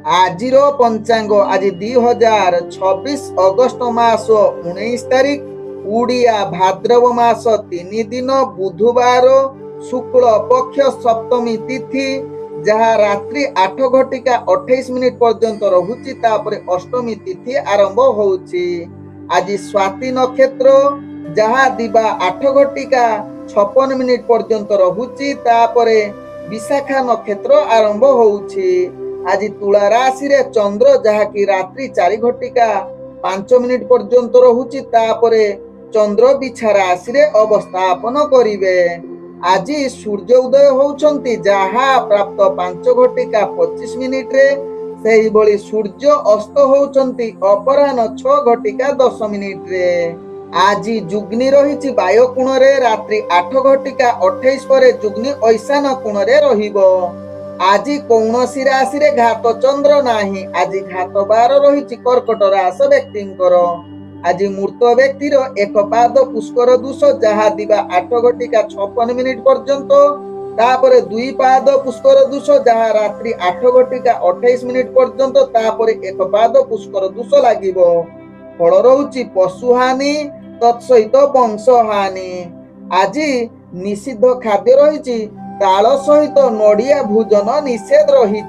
आजिर पंचांग आज 2026 अगस्त मास 19 तारीख उड़िया भाद्रव मास 3 दिन बुधवार शुक्ल पक्ष सप्तमी तिथि जहाँ रात्रि 8 घटिका 28 मिनिट पर्यंत रहुची तापरे अष्टमी तिथि आरंभ होउची। आज स्वाति नक्षत्र जहाँ दिबा 8 घटिका 56 मिनिट पर्यंत रहुची तापरे विशाखा नक्षत्र आरंभ होउची। आज तुला राशि रे चंद्र जहाँकि रात्रि 4 घटिका 5 मिनिट पर्यंत रहुची तापरे चंद्र बिछा राशि रे अवस्थापन करिवे। आज सूर्य उदय होउछंती जहाँ प्राप्त 5 घटिका 25 मिनिट रे सेही भली सूर्य अस्त होउछंती अपराह्न 6 घटिका 10 मिनिट रे। आज जुग्नि रहिछि वायु कोण रे रात्रि 8 घटिका 28 परे जुग्नि ऐशान कोण रे रहिबो। आज कौनसी राशि रे घात चंद्र नाही। आज घात बार रही कर्कट राशि व्यक्तिंकर। आज मृत व्यक्तिर एक पाद पुष्कर दूष जहाँ दिबा 8 घटिका 56 मिनिट पर्यंत तापरे 2 पाद पुष्कर दूष जहाँ रात्रि 8 घटिका 28 मिनिट पर्यंत तापरे एक पाद पुष्कर दूष लागिबो। फल रहुची पशु हानि तत्सहित वंश हानि। आज निषिद्ध खाद्य रही ताल सहित नड़िया भोजन निषेध रही।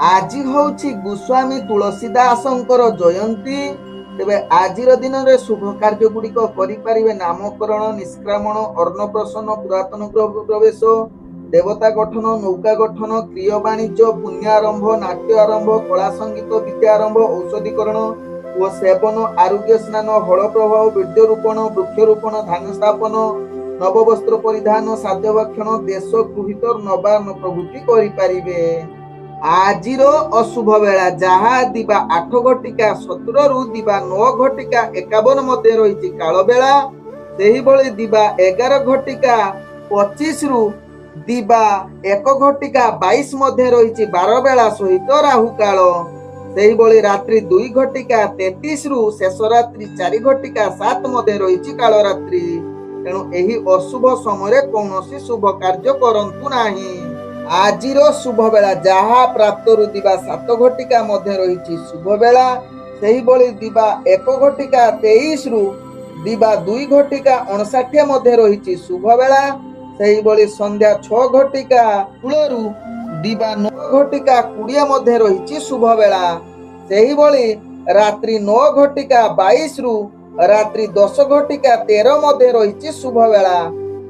आज होउछि गोस्वामी तुलसीदासंकर जयंती। तेबे आजिर दिन रे शुभ कार्य गुड़िक करिपारिबे नामकरण निष्क्रामण अन्नप्रसन पुरातन गृह प्रवेश देवता गठन नौका गठन क्रिय वाणिज्य पुण्य आरंभ नाट्य आरंभ कला संगीत विद्या आरंभ औषधिकरण व सेवन आरोग्य स्नान हल प्रभाव वीर्य रोपण वृक्ष रोपण धान स्थापन नववस्त्र परिधान साध्य भक्षण देश गृहित नवान्न प्रभृति करिपारिबे। आजिर अशुभ बेला जहाँ दिबा 8 घटिका 17 रु दिबा 9 घटिका 51 मध्य रही काल बेला। सेही भली दिबा 11 घटिका 25 रु दिबा 1 घटिका 22 मध्य रही 12 बेला सहित राहु काल। सेही भली रात्रि 2 घटिका 33 रु शेष रात्रि 4 घटिका 7 मध्य रही काल रात्रि। तेणु एही अशुभ समय कौनसी शुभ कार्य करंतु नाही। आजिर शुभ बेला जहाँ प्राप्त रु दिबा 7 घटिका मध्य रही शुभ बेला। सेही भली दिबा 1 घटिका 23 रु दिबा 2 घटिका 59 मध्य रही शुभ बेला। सेही भली संध्या 6 घटिका 16 रु दिबा 9 घटिका 20 मध्य रही शुभ बेला। सेही भली रात्रि 9 घटिका 22 रु रात्रि 10 घटिका 13 मध्य रही शुभ बेला।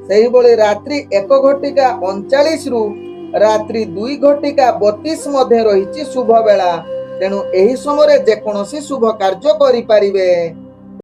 सेही भली रात्रि 1 घटिका 39 रु रात्रि 2 घटिका 32 मध्य रही शुभ बेला। तेणु एही समय जेकोसी शुभ कार्य करिपारिबे।